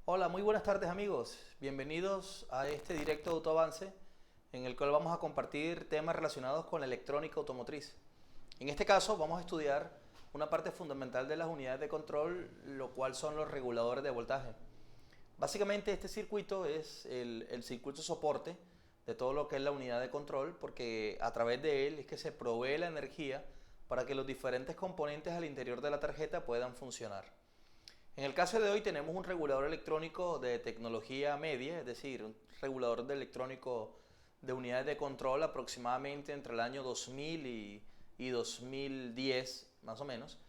Hola, muy buenas tardes amigos. Bienvenidos a este directo de Autoavance en el cual vamos a compartir temas relacionados con la electrónica automotriz. En este caso vamos a estudiar una parte fundamental de las unidades de control, lo cual son los reguladores de voltaje. Básicamente este circuito es el circuito soporte de todo lo que es la unidad de control, porque a través de él es que se provee la energía para que los diferentes componentes al interior de la tarjeta puedan funcionar. En el caso de hoy tenemos un regulador electrónico de tecnología media, es decir, un regulador de electrónico de unidades de control aproximadamente entre el año 2000 y 2010, más o menos.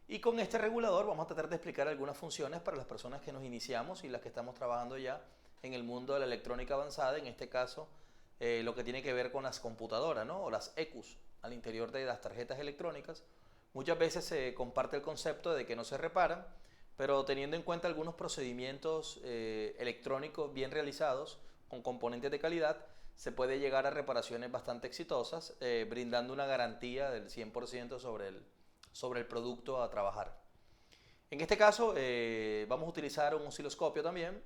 Y con este regulador vamos a tratar de explicar algunas funciones para las personas que nos iniciamos y las que estamos trabajando ya en el mundo de la electrónica avanzada, en este caso lo que tiene que ver con las computadoras, ¿no? O las ECUs al interior de las tarjetas electrónicas. Muchas veces se comparte el concepto de que no se reparan, pero teniendo en cuenta algunos procedimientos electrónicos bien realizados con componentes de calidad, se puede llegar a reparaciones bastante exitosas, brindando una garantía del 100% sobre el producto a trabajar. En este caso vamos a utilizar un osciloscopio también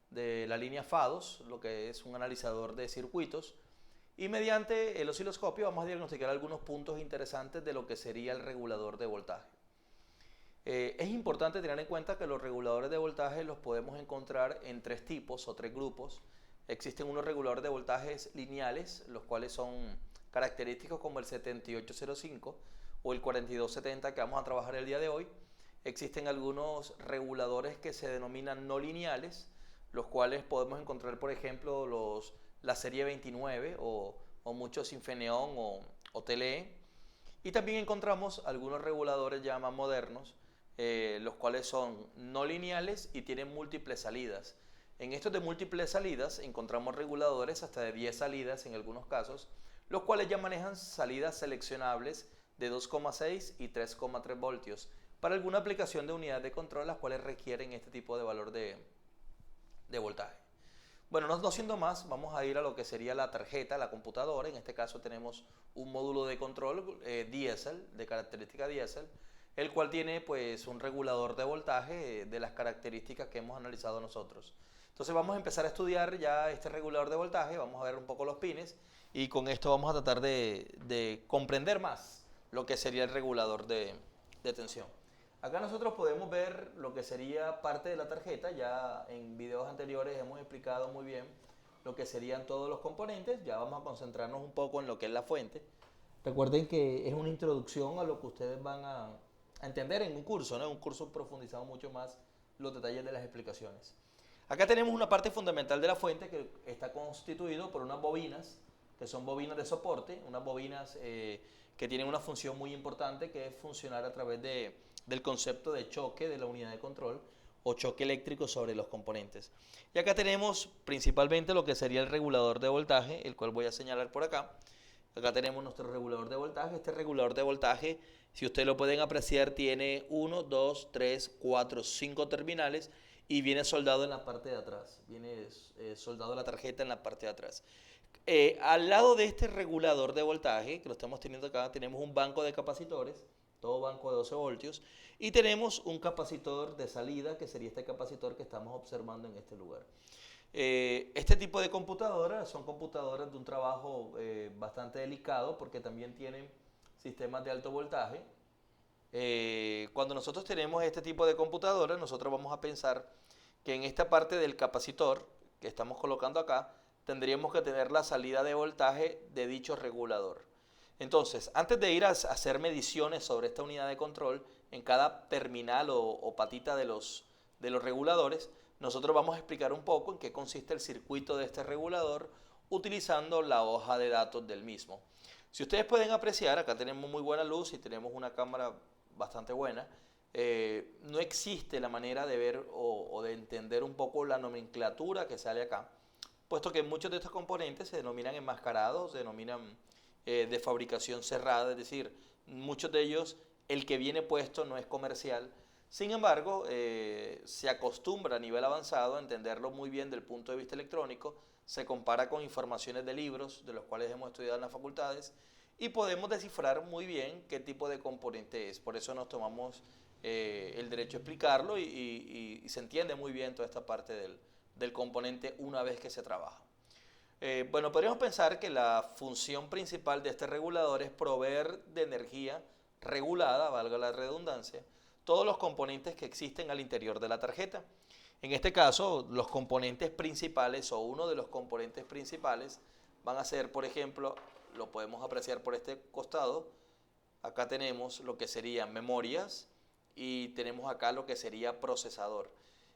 de la línea FADOS, lo que es un analizador de circuitos, y mediante el osciloscopio vamos a diagnosticar algunos puntos interesantes de lo que sería el regulador de voltaje. Es importante tener en cuenta que los reguladores de voltaje los podemos encontrar en tres tipos o tres grupos. Existen unos reguladores de voltajes lineales, los cuales son característicos como el 7805 o el 4270 que vamos a trabajar el día de hoy. Existen algunos reguladores que se denominan no lineales, los cuales podemos encontrar, por ejemplo, la serie 29 o muchos Infineon o TLE. Y también encontramos algunos reguladores ya más modernos, los cuales son no lineales y tienen múltiples salidas. En estos de múltiples salidas encontramos reguladores hasta de 10 salidas en algunos casos, los cuales ya manejan salidas seleccionables de 2,6 y 3,3 voltios para alguna aplicación de unidad de control las cuales requieren este tipo de valor de voltaje. Bueno, no siendo más, vamos a ir a lo que sería la tarjeta, la computadora. En este caso tenemos un módulo de control diésel, de característica diésel, el cual tiene pues un regulador de voltaje de las características que hemos analizado nosotros. Entonces vamos a empezar a estudiar ya este regulador de voltaje, vamos a ver un poco los pines y con esto vamos a tratar de comprender más lo que sería el regulador de tensión. Acá nosotros podemos ver lo que sería parte de la tarjeta, ya en videos anteriores hemos explicado muy bien lo que serían todos los componentes, ya vamos a concentrarnos un poco en lo que es la fuente. Recuerden que es una introducción a lo que ustedes van a entender en un curso, ¿no? Un curso profundizado mucho más los detalles de las explicaciones. Acá tenemos una parte fundamental de la fuente que está constituido por unas bobinas, que son bobinas de soporte, unas bobinas que tienen una función muy importante que es funcionar a través del concepto de choque de la unidad de control o choque eléctrico sobre los componentes. Y acá tenemos principalmente lo que sería el regulador de voltaje, el cual voy a señalar por acá. Acá tenemos nuestro regulador de voltaje. Este regulador de voltaje, si ustedes lo pueden apreciar, tiene 1, 2, 3, 4, 5 terminales y viene soldado en la parte de atrás. Viene soldado la tarjeta en la parte de atrás. Al lado de este regulador de voltaje, que lo estamos teniendo acá, tenemos un banco de capacitores, todo banco de 12 voltios, y tenemos un capacitor de salida, que sería este capacitor que estamos observando en este lugar. Este tipo de computadoras son computadoras de un trabajo bastante delicado porque también tienen sistemas de alto voltaje. Cuando nosotros tenemos este tipo de computadoras, nosotros vamos a pensar que en esta parte del capacitor que estamos colocando acá, tendríamos que tener la salida de voltaje de dicho regulador. Entonces, antes de ir a hacer mediciones sobre esta unidad de control, en cada terminal o patita de los reguladores, nosotros vamos a explicar un poco en qué consiste el circuito de este regulador utilizando la hoja de datos del mismo. Si ustedes pueden apreciar, acá tenemos muy buena luz y tenemos una cámara bastante buena. No existe la manera de ver o de entender un poco la nomenclatura que sale acá, puesto que muchos de estos componentes se denominan enmascarados, se denominan de fabricación cerrada, es decir, muchos de ellos el que viene puesto no es comercial. Sin embargo, se acostumbra a nivel avanzado a entenderlo muy bien del punto de vista electrónico, se compara con informaciones de libros de los cuales hemos estudiado en las facultades y podemos descifrar muy bien qué tipo de componente es. Por eso nos tomamos el derecho a explicarlo y se entiende muy bien toda esta parte del componente una vez que se trabaja. Bueno, podríamos pensar que la función principal de este regulador es proveer de energía regulada, valga la redundancia, todos los componentes que existen al interior de la tarjeta. En este caso, los componentes principales o uno de los componentes principales van a ser, por ejemplo, lo podemos apreciar por este costado, acá tenemos lo que serían memorias y tenemos acá lo que sería procesador.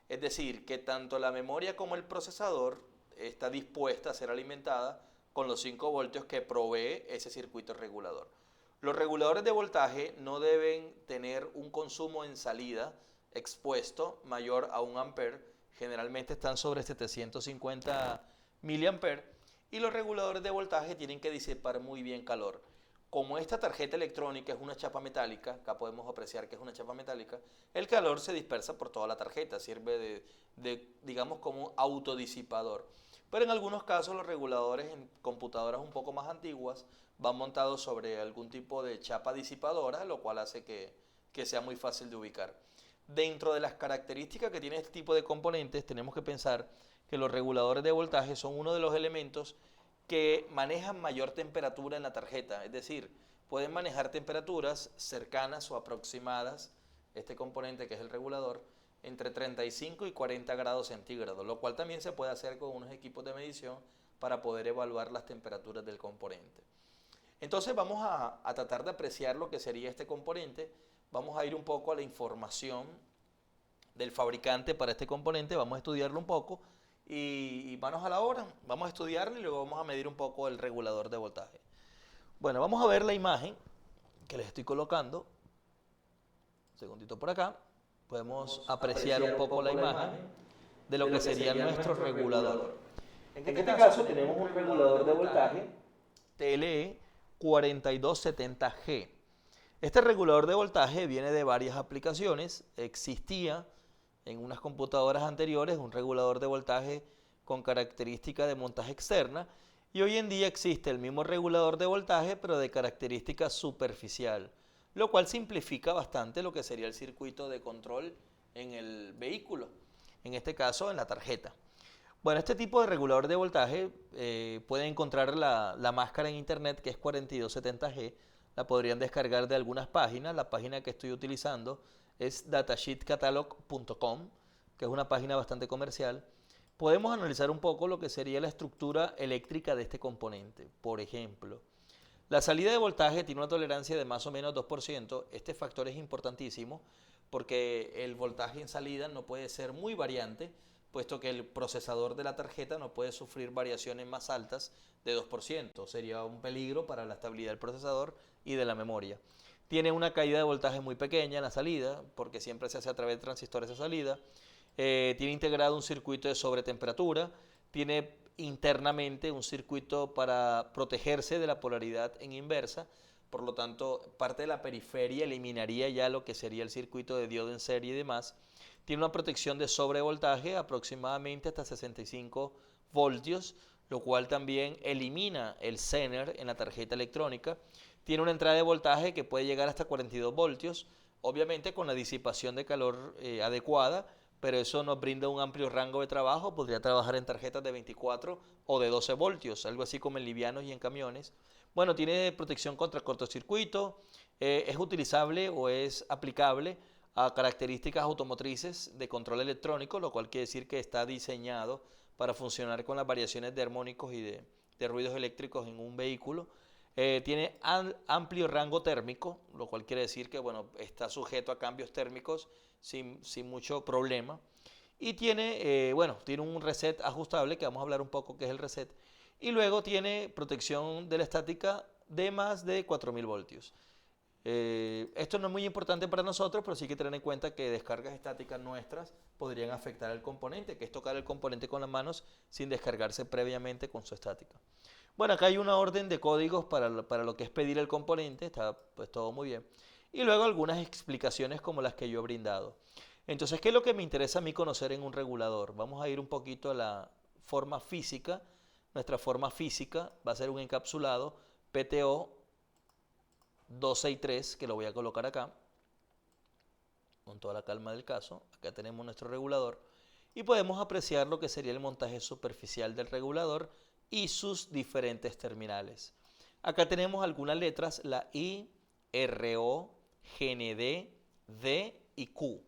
Es decir, que tanto la memoria como el procesador está dispuesta a ser alimentada con los 5 voltios que provee ese circuito regulador. Los reguladores de voltaje no deben tener un consumo en salida expuesto mayor a 1 ampere, generalmente están sobre 750 miliamperes, y los reguladores de voltaje tienen que disipar muy bien calor. Como esta tarjeta electrónica es una chapa metálica, acá podemos apreciar que es una chapa metálica, el calor se dispersa por toda la tarjeta, sirve digamos, como un autodisipador. Pero en algunos casos los reguladores en computadoras un poco más antiguas van montados sobre algún tipo de chapa disipadora, lo cual hace que sea muy fácil de ubicar. Dentro de las características que tiene este tipo de componentes, tenemos que pensar que los reguladores de voltaje son uno de los elementos que manejan mayor temperatura en la tarjeta, es decir, pueden manejar temperaturas cercanas o aproximadas, este componente que es el regulador, entre 35 y 40 grados centígrados, lo cual también se puede hacer con unos equipos de medición para poder evaluar las temperaturas del componente. Entonces vamos a tratar de apreciar lo que sería este componente. Vamos a ir un poco a la información del fabricante para este componente, vamos a estudiarlo un poco y manos a la obra, vamos a estudiarlo y luego vamos a medir un poco el regulador de voltaje. Bueno, vamos a ver la imagen que les estoy colocando. Un segundito por acá. Podemos apreciar un poco la imagen de lo que sería nuestro regulador. En este caso tenemos un regulador de voltaje TLE 4270G. Este regulador de voltaje viene de varias aplicaciones. Existía en unas computadoras anteriores un regulador de voltaje con característica de montaje externa y hoy en día existe el mismo regulador de voltaje pero de característica superficial, lo cual simplifica bastante lo que sería el circuito de control en el vehículo, en este caso en la tarjeta. Bueno, este tipo de regulador de voltaje pueden encontrar la máscara en internet que es 4270G, la podrían descargar de algunas páginas. La página que estoy utilizando es datasheetcatalog.com, que es una página bastante comercial. Podemos analizar un poco lo que sería la estructura eléctrica de este componente. Por ejemplo, la salida de voltaje tiene una tolerancia de más o menos 2%. Este factor es importantísimo porque el voltaje en salida no puede ser muy variante, puesto que el procesador de la tarjeta no puede sufrir variaciones más altas de 2%. Sería un peligro para la estabilidad del procesador y de la memoria. Tiene una caída de voltaje muy pequeña en la salida, porque siempre se hace a través de transistores de salida. Tiene integrado un circuito de sobretemperatura. Tiene internamente un circuito para protegerse de la polaridad en inversa. Por lo tanto, parte de la periferia eliminaría ya lo que sería el circuito de diodo en serie y demás. Tiene una protección de sobrevoltaje aproximadamente hasta 65 voltios, lo cual también elimina el Zener en la tarjeta electrónica. Tiene una entrada de voltaje que puede llegar hasta 42 voltios, obviamente con la disipación de calor adecuada, pero eso nos brinda un amplio rango de trabajo. Podría trabajar en tarjetas de 24 o de 12 voltios, algo así como en livianos y en camiones. Bueno, tiene protección contra cortocircuito, es utilizable o es aplicable a características automotrices de control electrónico, lo cual quiere decir que está diseñado para funcionar con las variaciones de armónicos y de ruidos eléctricos en un vehículo. Tiene amplio rango térmico, lo cual quiere decir que bueno, está sujeto a cambios térmicos sin mucho problema. Y tiene, tiene un reset ajustable, que vamos a hablar un poco qué es el reset. Y luego tiene protección de la estática de más de 4000 voltios. Esto no es muy importante para nosotros, pero sí hay que tener en cuenta que descargas estáticas nuestras podrían afectar al componente, que es tocar el componente con las manos sin descargarse previamente con su estática. Bueno, acá hay una orden de códigos para lo que es pedir el componente, está pues todo muy bien. Y luego algunas explicaciones como las que yo he brindado. Entonces, ¿qué es lo que me interesa a mí conocer en un regulador? Vamos a ir un poquito a la forma física. Nuestra forma física va a ser un encapsulado PTO 263, que lo voy a colocar acá. con toda la calma del caso. Acá tenemos nuestro regulador y podemos apreciar lo que sería el montaje superficial del regulador y sus diferentes terminales. Acá tenemos algunas letras, la I, RO, GND, D y Q.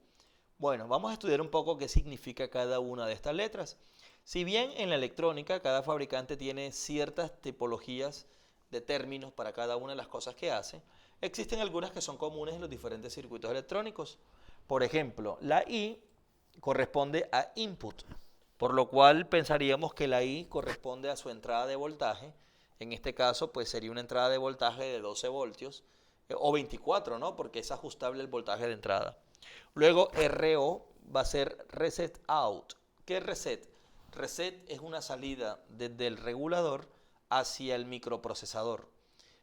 Bueno, vamos a estudiar un poco qué significa cada una de estas letras. Si bien en la electrónica cada fabricante tiene ciertas tipologías de términos para cada una de las cosas que hace, existen algunas que son comunes en los diferentes circuitos electrónicos. Por ejemplo, la I corresponde a input, por lo cual pensaríamos que la I corresponde a su entrada de voltaje. En este caso, pues sería una entrada de voltaje de 12 voltios o 24, ¿no? Porque es ajustable el voltaje de entrada. Luego RO va a ser reset out. ¿Qué es reset? Reset es una salida desde el regulador hacia el microprocesador.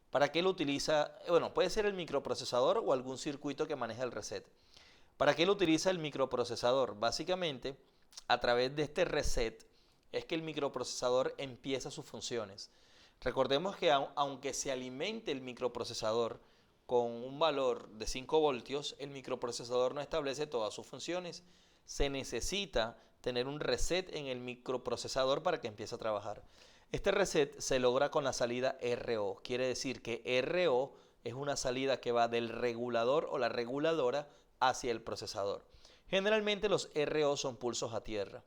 ¿Para qué lo utiliza? Bueno, puede ser el microprocesador o algún circuito que maneja el reset. ¿Para qué lo utiliza el microprocesador? Básicamente, a través de este reset es que el microprocesador empieza sus funciones. Recordemos que aunque se alimente el microprocesador con un valor de 5 voltios, el microprocesador no establece todas sus funciones. Se necesita tener un reset en el microprocesador para que empiece a trabajar. Este reset se logra con la salida RO. Quiere decir que RO es una salida que va del regulador o la reguladora hacia el procesador. Generalmente los RO son pulsos a tierra.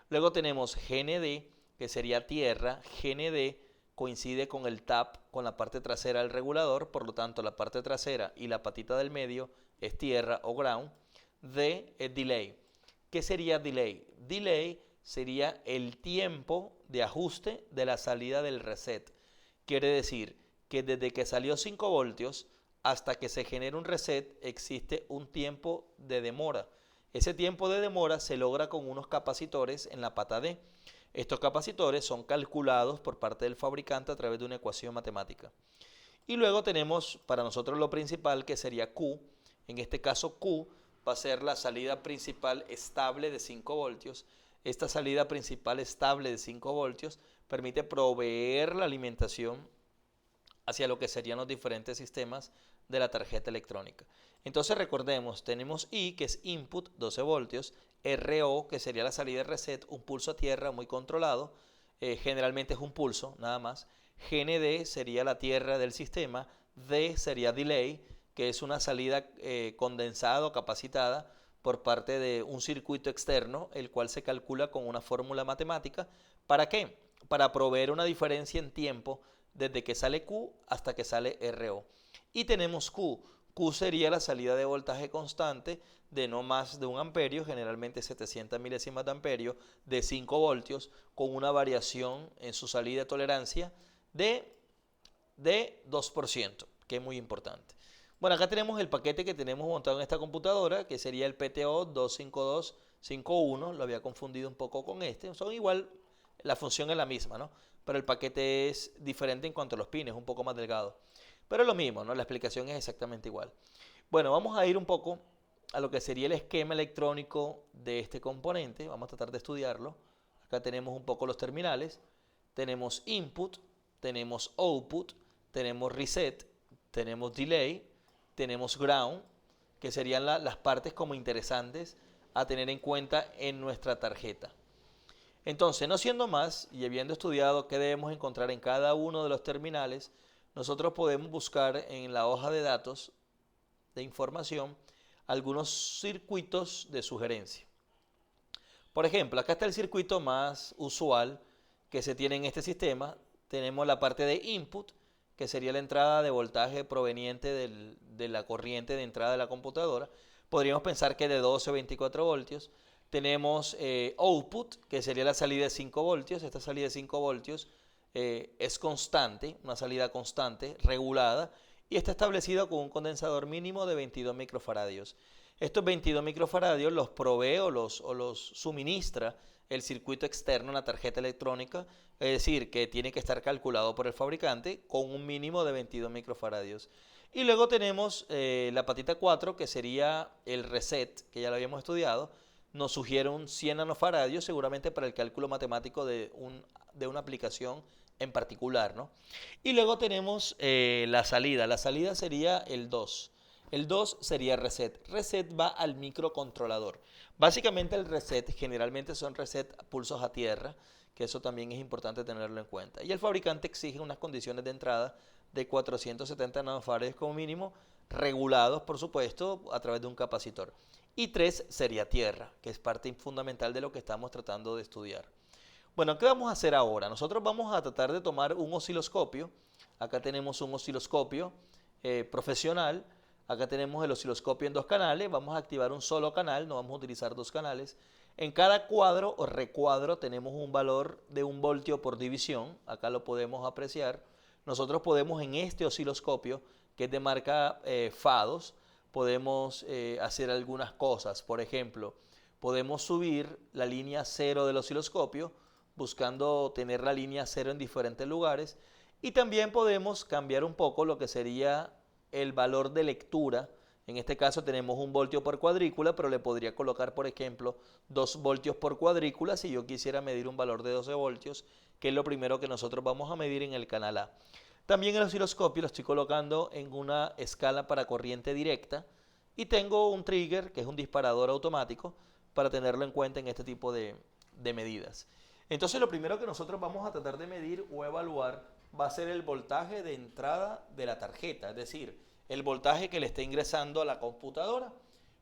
Luego tenemos GND, que sería tierra. GND coincide con el tap, con la parte trasera del regulador, por lo tanto la parte trasera y la patita del medio es tierra o ground. D es delay. ¿Qué sería delay? Delay sería el tiempo de ajuste de la salida del reset. Quiere decir que desde que salió 5 voltios hasta que se genera un reset existe un tiempo de demora. Ese tiempo de demora se logra con unos capacitores en la pata D. Estos capacitores son calculados por parte del fabricante a través de una ecuación matemática. Y luego tenemos para nosotros lo principal, que sería Q. En este caso Q va a ser la salida principal estable de 5 voltios. Esta salida principal estable de 5 voltios permite proveer la alimentación hacia lo que serían los diferentes sistemas de la tarjeta electrónica. Entonces recordemos, tenemos I, que es input, 12 voltios, RO, que sería la salida de reset, un pulso a tierra muy controlado, generalmente es un pulso, nada más. GND sería la tierra del sistema, D sería delay, que es una salida condensada o capacitada por parte de un circuito externo, el cual se calcula con una fórmula matemática. ¿Para qué? Para proveer una diferencia en tiempo desde que sale Q hasta que sale RO. Y tenemos Q. Q sería la salida de voltaje constante de no más de 1 amperio, generalmente 700 milésimas de amperio, de 5 voltios, con una variación en su salida de tolerancia de 2%, que es muy importante. Bueno, acá tenemos el paquete que tenemos montado en esta computadora, que sería el PTO 25251, lo había confundido un poco con este, son igual, la función es la misma, ¿no? Pero el paquete es diferente en cuanto a los pines, un poco más delgado. Pero es lo mismo, ¿no? La explicación es exactamente igual. Bueno, vamos a ir un poco a lo que sería el esquema electrónico de este componente. Vamos a tratar de estudiarlo. Acá tenemos un poco los terminales. Tenemos input, tenemos output, tenemos reset, tenemos delay, tenemos ground, que serían las partes como interesantes a tener en cuenta en nuestra tarjeta. Entonces, no siendo más, y habiendo estudiado qué debemos encontrar en cada uno de los terminales, nosotros podemos buscar en la hoja de datos de información algunos circuitos de sugerencia. Por ejemplo, acá está el circuito más usual que se tiene en este sistema. Tenemos la parte de input, que sería la entrada de voltaje proveniente de la corriente de entrada de la computadora. Podríamos pensar que de 12 o 24 voltios. Tenemos output, que sería la salida de 5 voltios. Esta salida de 5 voltios es constante, una salida constante, regulada, y está establecida con un condensador mínimo de 22 microfaradios. Estos 22 microfaradios los provee o los suministra el circuito externo en la tarjeta electrónica, es decir, que tiene que estar calculado por el fabricante con un mínimo de 22 microfaradios. Y luego tenemos la patita 4, que sería el reset, que ya lo habíamos estudiado. Nos sugiere un 100 nanofaradios, seguramente para el cálculo matemático de una aplicación en particular, ¿no? Y luego tenemos la salida. La salida sería el 2. El 2 sería reset. Reset va al microcontrolador. Básicamente el reset generalmente son reset pulsos a tierra, que eso también es importante tenerlo en cuenta. Y el fabricante exige unas condiciones de entrada de 470 nanofarads como mínimo, regulados por supuesto a través de un capacitor. Y 3 sería tierra, que es parte fundamental de lo que estamos tratando de estudiar. Bueno, ¿qué vamos a hacer ahora? Nosotros vamos a tratar de tomar un osciloscopio. Acá tenemos un osciloscopio profesional. Acá tenemos el osciloscopio en 2 canales. Vamos a activar un solo canal, no vamos a utilizar 2 canales. En cada cuadro o recuadro tenemos un valor de 1 voltio por división. Acá lo podemos apreciar. Nosotros podemos en este osciloscopio, que es de marca FADOS, podemos hacer algunas cosas. Por ejemplo, podemos subir la línea 0 del osciloscopio, buscando tener la línea 0 en diferentes lugares. Y también podemos cambiar un poco lo que sería el valor de lectura. En este caso tenemos 1 voltio por cuadrícula, pero le podría colocar, por ejemplo, 2 voltios por cuadrícula si yo quisiera medir un valor de 12 voltios, que es lo primero que nosotros vamos a medir en el canal A. También el osciloscopio lo estoy colocando en una escala para corriente directa y tengo un trigger, que es un disparador automático, para tenerlo en cuenta en este tipo de medidas. Entonces lo primero que nosotros vamos a tratar de medir o evaluar va a ser el voltaje de entrada de la tarjeta, es decir, el voltaje que le está ingresando a la computadora.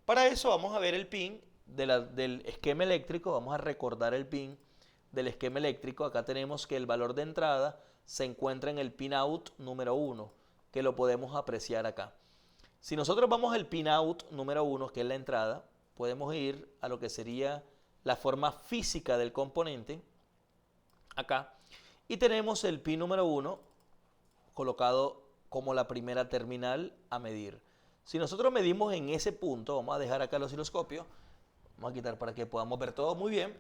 Para eso vamos a ver el pin del esquema eléctrico, vamos a recordar el pin del esquema eléctrico. Acá tenemos que el valor de entrada se encuentra en el pin out número 1, que lo podemos apreciar acá. Si nosotros vamos al pin out número 1, que es la entrada, podemos ir a lo que sería la forma física del componente, acá, y tenemos el pin número 1 colocado como la primera terminal a medir. Si nosotros medimos en ese punto, vamos a dejar acá el osciloscopio, vamos a quitar para que podamos ver todo muy bien.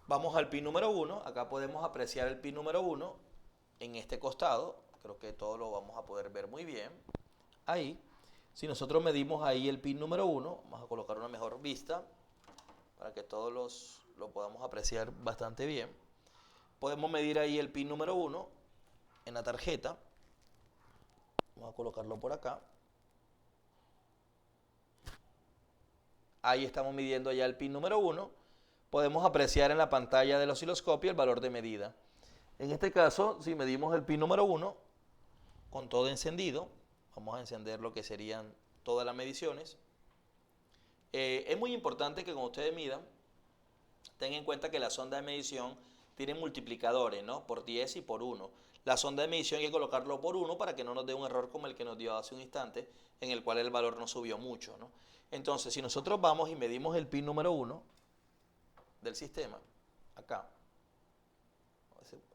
Vamos al pin número 1, acá podemos apreciar el pin número 1 en este costado, creo que todo lo vamos a poder ver muy bien. Ahí, si nosotros medimos ahí el pin número 1, vamos a colocar una mejor vista para que todos lo podamos apreciar bastante bien. Podemos medir ahí el pin número 1 en la tarjeta. Vamos a colocarlo por acá. Ahí estamos midiendo ya el pin número 1. Podemos apreciar en la pantalla del osciloscopio el valor de medida. En este caso, si medimos el pin número 1 con todo encendido, vamos a encender lo que serían todas las mediciones. Es muy importante que cuando ustedes midan, tengan en cuenta que la sonda de medición tiene multiplicadores, ¿no? Por 10 y por 1. La sonda de medición hay que colocarlo por 1 para que no nos dé un error como el que nos dio hace un instante, en el cual el valor no subió mucho, ¿no? Entonces, si nosotros vamos y medimos el pin número 1 del sistema, acá,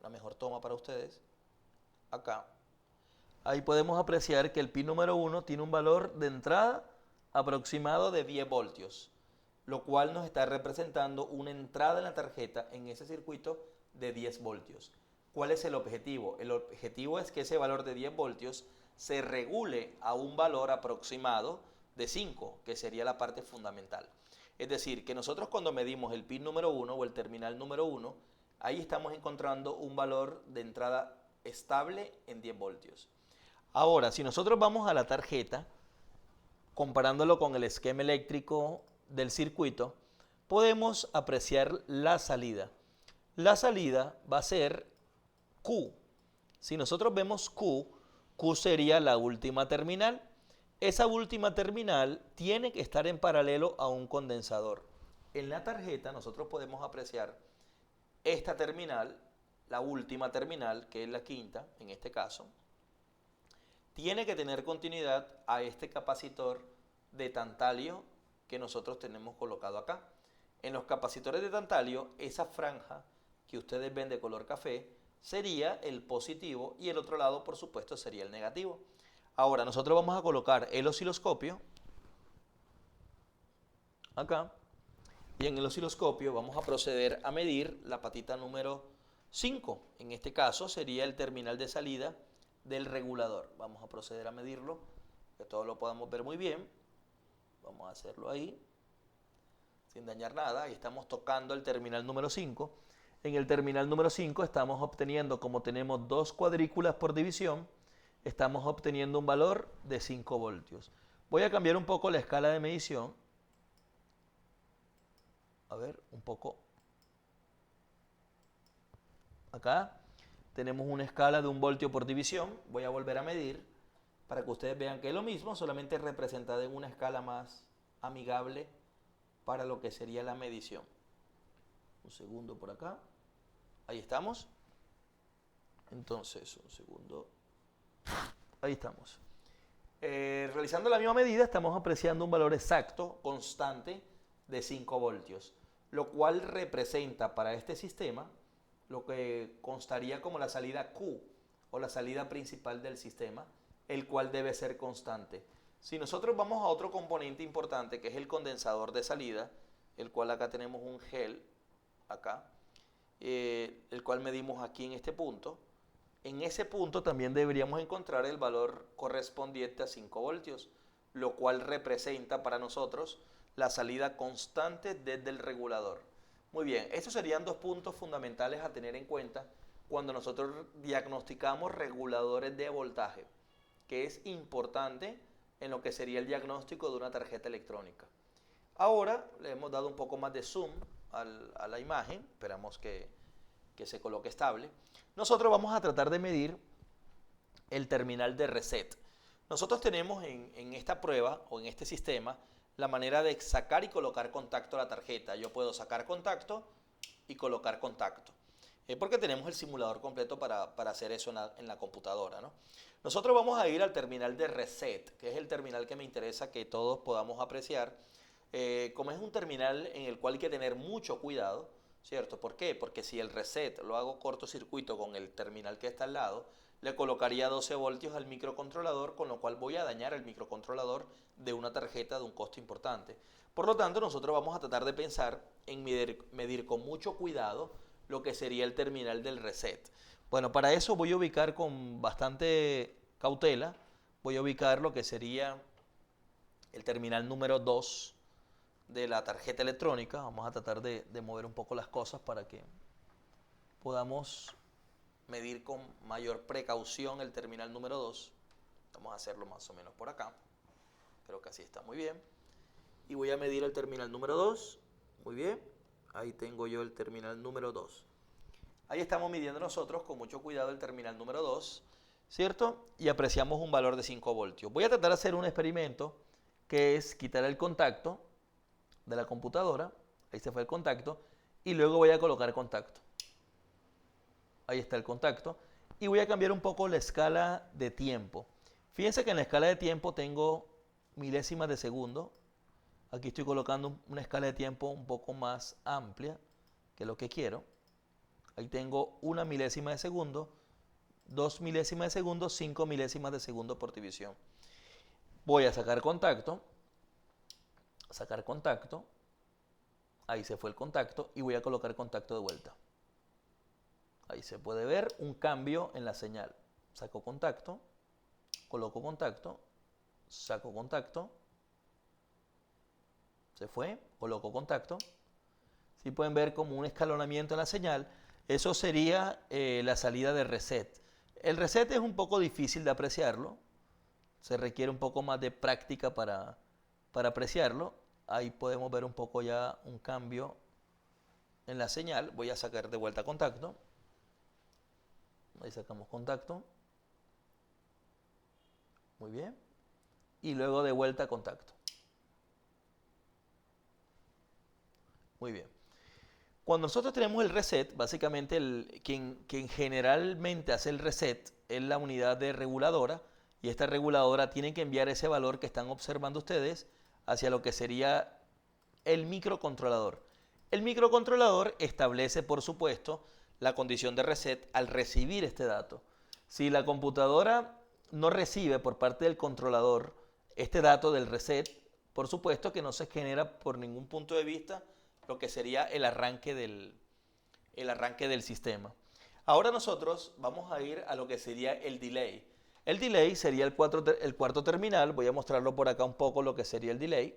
la mejor toma para ustedes, acá, ahí podemos apreciar que el pin número 1 tiene un valor de entrada aproximado de 10 voltios, lo cual nos está representando una entrada en la tarjeta en ese circuito de 10 voltios. ¿Cuál es el objetivo? El objetivo es que ese valor de 10 voltios se regule a un valor aproximado de 5, que sería la parte fundamental. Es decir, que nosotros cuando medimos el pin número 1 o el terminal número 1, ahí estamos encontrando un valor de entrada estable en 10 voltios. Ahora, si nosotros vamos a la tarjeta, comparándolo con el esquema eléctrico del circuito, podemos apreciar la salida. La salida va a ser Q. Si nosotros vemos Q, Q sería la última terminal. Esa última terminal tiene que estar en paralelo a un condensador. En la tarjeta nosotros podemos apreciar esta terminal, la última terminal, que es la quinta en este caso, tiene que tener continuidad a este capacitor de tantalio que nosotros tenemos colocado acá. En los capacitores de tantalio, esa franja que ustedes ven de color café sería el positivo y el otro lado, por supuesto, sería el negativo. Ahora, nosotros vamos a colocar el osciloscopio acá y en el osciloscopio vamos a proceder a medir la patita número 5. En este caso sería el terminal de salida del regulador. Vamos a proceder a medirlo, que todos lo podamos ver muy bien. Vamos a hacerlo ahí, sin dañar nada. Y estamos tocando el terminal número 5. En el terminal número 5 estamos obteniendo, como tenemos 2 cuadrículas por división, estamos obteniendo un valor de 5 voltios. Voy a cambiar un poco la escala de medición. A ver, un poco. Acá tenemos una escala de 1 voltio por división. Voy a volver a medir para que ustedes vean que es lo mismo, solamente representada en una escala más amigable para lo que sería la medición. Un segundo por acá. Ahí estamos. Entonces, un segundo. Ahí estamos. Realizando la misma medida, estamos apreciando un valor exacto, constante, de 5 voltios, lo cual representa para este sistema lo que constaría como la salida Q, o la salida principal del sistema, el cual debe ser constante. Si nosotros vamos a otro componente importante, que es el condensador de salida, el cual acá tenemos un gel, acá, el cual medimos aquí en este punto. En ese punto también deberíamos encontrar el valor correspondiente a 5 voltios, lo cual representa para nosotros la salida constante desde el regulador. Muy bien, estos serían 2 puntos fundamentales a tener en cuenta cuando nosotros diagnosticamos reguladores de voltaje, que es importante en lo que sería el diagnóstico de una tarjeta electrónica. Ahora le hemos dado un poco más de zoom a la imagen, esperamos que se coloque estable. Nosotros vamos a tratar de medir el terminal de reset. Nosotros tenemos en esta prueba o en este sistema la manera de sacar y colocar contacto a la tarjeta. Yo puedo sacar contacto y colocar contacto, porque tenemos el simulador completo para hacer eso en la computadora, ¿no? Nosotros vamos a ir al terminal de reset, que es el terminal que me interesa que todos podamos apreciar. Como es un terminal en el cual hay que tener mucho cuidado, ¿cierto? ¿Por qué? Porque si el reset lo hago cortocircuito con el terminal que está al lado, le colocaría 12 voltios al microcontrolador, con lo cual voy a dañar el microcontrolador de una tarjeta de un costo importante. Por lo tanto, nosotros vamos a tratar de pensar en medir con mucho cuidado lo que sería el terminal del reset. Bueno, para eso voy a ubicar con bastante cautela, voy a ubicar lo que sería el terminal número 2 de la tarjeta electrónica. Vamos a tratar de mover un poco las cosas para que podamos medir con mayor precaución el terminal número 2. Vamos a hacerlo más o menos por acá. Creo que así está muy bien. Y voy a medir el terminal número 2. Muy bien. Ahí tengo yo el terminal número 2. Ahí estamos midiendo nosotros con mucho cuidado el terminal número 2, ¿cierto? Y apreciamos un valor de 5 voltios. Voy a tratar de hacer un experimento que es quitar el contacto de la computadora. Ahí se fue el contacto. Y luego voy a colocar contacto. Ahí está el contacto. Y voy a cambiar un poco la escala de tiempo. Fíjense que en la escala de tiempo tengo milésimas de segundo. Aquí estoy colocando una escala de tiempo un poco más amplia que lo que quiero. Ahí tengo 1 milésima de segundo, 2 milésimas de segundo, 5 milésimas de segundo por división. Voy a sacar contacto. Ahí se fue el contacto y voy a colocar contacto de vuelta. Ahí se puede ver un cambio en la señal. Saco contacto, coloco contacto, saco contacto, se fue, coloco contacto. Si pueden ver como un escalonamiento en la señal, eso sería la salida de reset. El reset es un poco difícil de apreciarlo, se requiere un poco más de práctica para apreciarlo. Ahí podemos ver un poco ya un cambio en la señal. Voy a sacar de vuelta contacto. Ahí sacamos contacto. Muy bien. Y luego de vuelta contacto. Muy bien. Cuando nosotros tenemos el reset, básicamente quien generalmente hace el reset es la unidad de reguladora, y esta reguladora tiene que enviar ese valor que están observando ustedes hacia lo que sería el microcontrolador. El microcontrolador establece, por supuesto, la condición de reset al recibir este dato. Si la computadora no recibe por parte del controlador este dato del reset, por supuesto que no se genera por ningún punto de vista lo que sería el arranque del sistema. Ahora nosotros vamos a ir a lo que sería el delay. El delay sería el cuarto terminal. Voy a mostrarlo por acá un poco lo que sería el delay.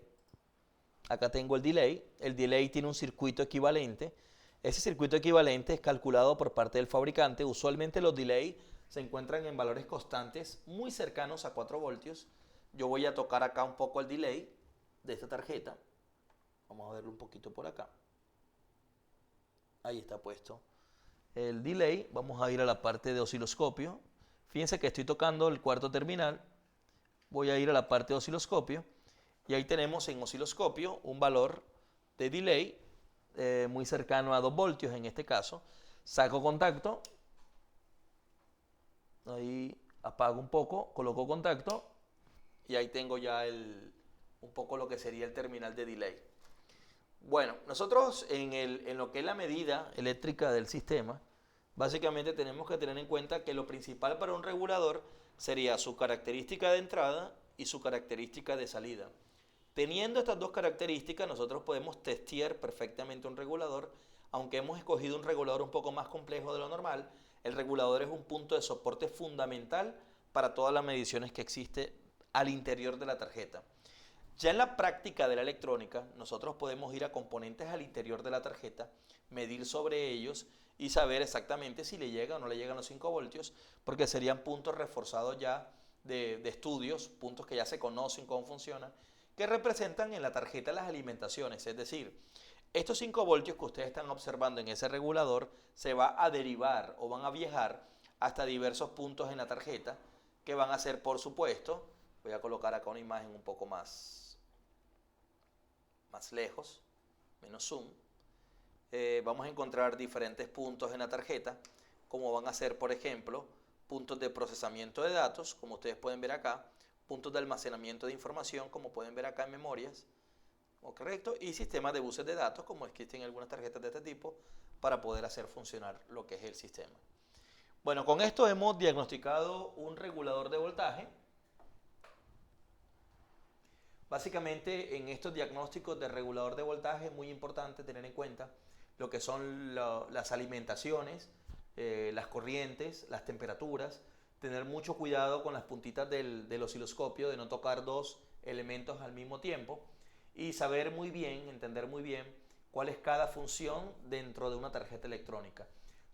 Acá tengo el delay. El delay tiene un circuito equivalente. Ese circuito equivalente es calculado por parte del fabricante. Usualmente los delay se encuentran en valores constantes muy cercanos a 4 voltios. Yo voy a tocar acá un poco el delay de esta tarjeta. Vamos a verlo un poquito por acá. Ahí está puesto el delay. Vamos a ir a la parte de osciloscopio. Fíjense que estoy tocando el cuarto terminal. Voy a ir a la parte de osciloscopio. Y ahí tenemos en osciloscopio un valor de delay muy cercano a 2 voltios en este caso. Saco contacto. Ahí apago un poco, coloco contacto. Y ahí tengo ya un poco lo que sería el terminal de delay. Bueno, nosotros en lo que es la medida eléctrica del sistema, básicamente tenemos que tener en cuenta que lo principal para un regulador sería su característica de entrada y su característica de salida. Teniendo estas dos características, nosotros podemos testear perfectamente un regulador, aunque hemos escogido un regulador un poco más complejo de lo normal. El regulador es un punto de soporte fundamental para todas las mediciones que existe al interior de la tarjeta. Ya en la práctica de la electrónica, nosotros podemos ir a componentes al interior de la tarjeta, medir sobre ellos y saber exactamente si le llega o no le llegan los 5 voltios, porque serían puntos reforzados ya de estudios, puntos que ya se conocen cómo funcionan, que representan en la tarjeta las alimentaciones. Es decir, estos 5 voltios que ustedes están observando en ese regulador se va a derivar o van a viajar hasta diversos puntos en la tarjeta, que van a ser, por supuesto, voy a colocar acá una imagen un poco más lejos, menos zoom. Vamos a encontrar diferentes puntos en la tarjeta, como van a ser, por ejemplo, puntos de procesamiento de datos, como ustedes pueden ver acá, puntos de almacenamiento de información, como pueden ver acá en memorias, correcto, y sistemas de buses de datos, como existen algunas tarjetas de este tipo, para poder hacer funcionar lo que es el sistema. Bueno, con esto hemos diagnosticado un regulador de voltaje. Básicamente, en estos diagnósticos de regulador de voltaje es muy importante tener en cuenta lo que son las alimentaciones, las corrientes, las temperaturas, tener mucho cuidado con las puntitas del osciloscopio de no tocar dos elementos al mismo tiempo y saber muy bien, entender muy bien cuál es cada función dentro de una tarjeta electrónica.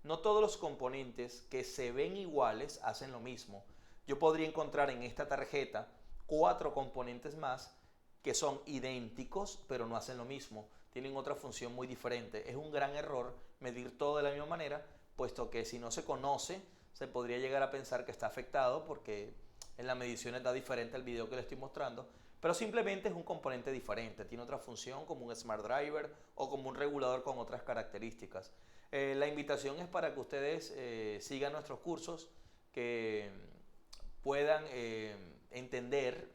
No todos los componentes que se ven iguales hacen lo mismo. Yo podría encontrar en esta tarjeta 4 componentes más que son idénticos, pero no hacen lo mismo, tienen otra función muy diferente. Es un gran error medir todo de la misma manera, puesto que si no se conoce, se podría llegar a pensar que está afectado, porque en las mediciones da diferente al video que le estoy mostrando, pero simplemente es un componente diferente, tiene otra función como un Smart Driver o como un regulador con otras características. La invitación es para que ustedes sigan nuestros cursos, que puedan entender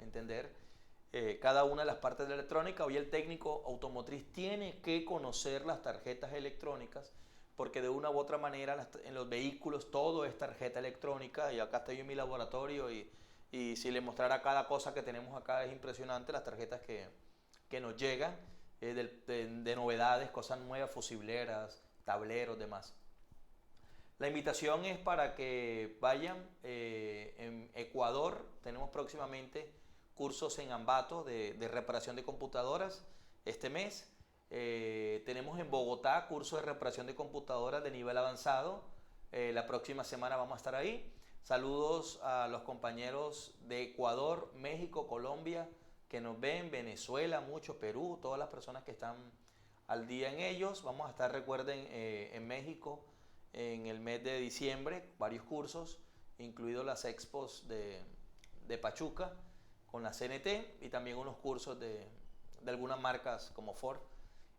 cada una de las partes de la electrónica. Hoy el técnico automotriz tiene que conocer las tarjetas electrónicas, porque de una u otra manera en los vehículos todo es tarjeta electrónica, y acá estoy en mi laboratorio y si les mostrara cada cosa que tenemos acá es impresionante las tarjetas que nos llegan de novedades, cosas nuevas, fusibleras, tableros, demás. La invitación es para que vayan. En Ecuador tenemos próximamente cursos en Ambato de reparación de computadoras este mes. Tenemos en Bogotá cursos de reparación de computadoras de nivel avanzado. La próxima semana vamos a estar ahí. Saludos a los compañeros de Ecuador, México, Colombia, que nos ven, Venezuela, mucho, Perú, todas las personas que están al día en ellos. Vamos a estar, recuerden, en México en el mes de diciembre, varios cursos, incluidos las expos de Pachuca, con la CNT, y también unos cursos de algunas marcas como Ford.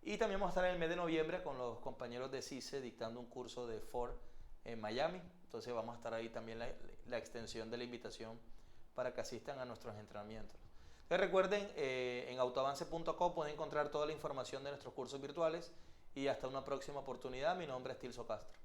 Y también vamos a estar en el mes de noviembre con los compañeros de CICE dictando un curso de Ford en Miami. Entonces vamos a estar ahí también la extensión de la invitación para que asistan a nuestros entrenamientos. Entonces recuerden, en autoavance.co pueden encontrar toda la información de nuestros cursos virtuales, y hasta una próxima oportunidad. Mi nombre es Tilso Castro.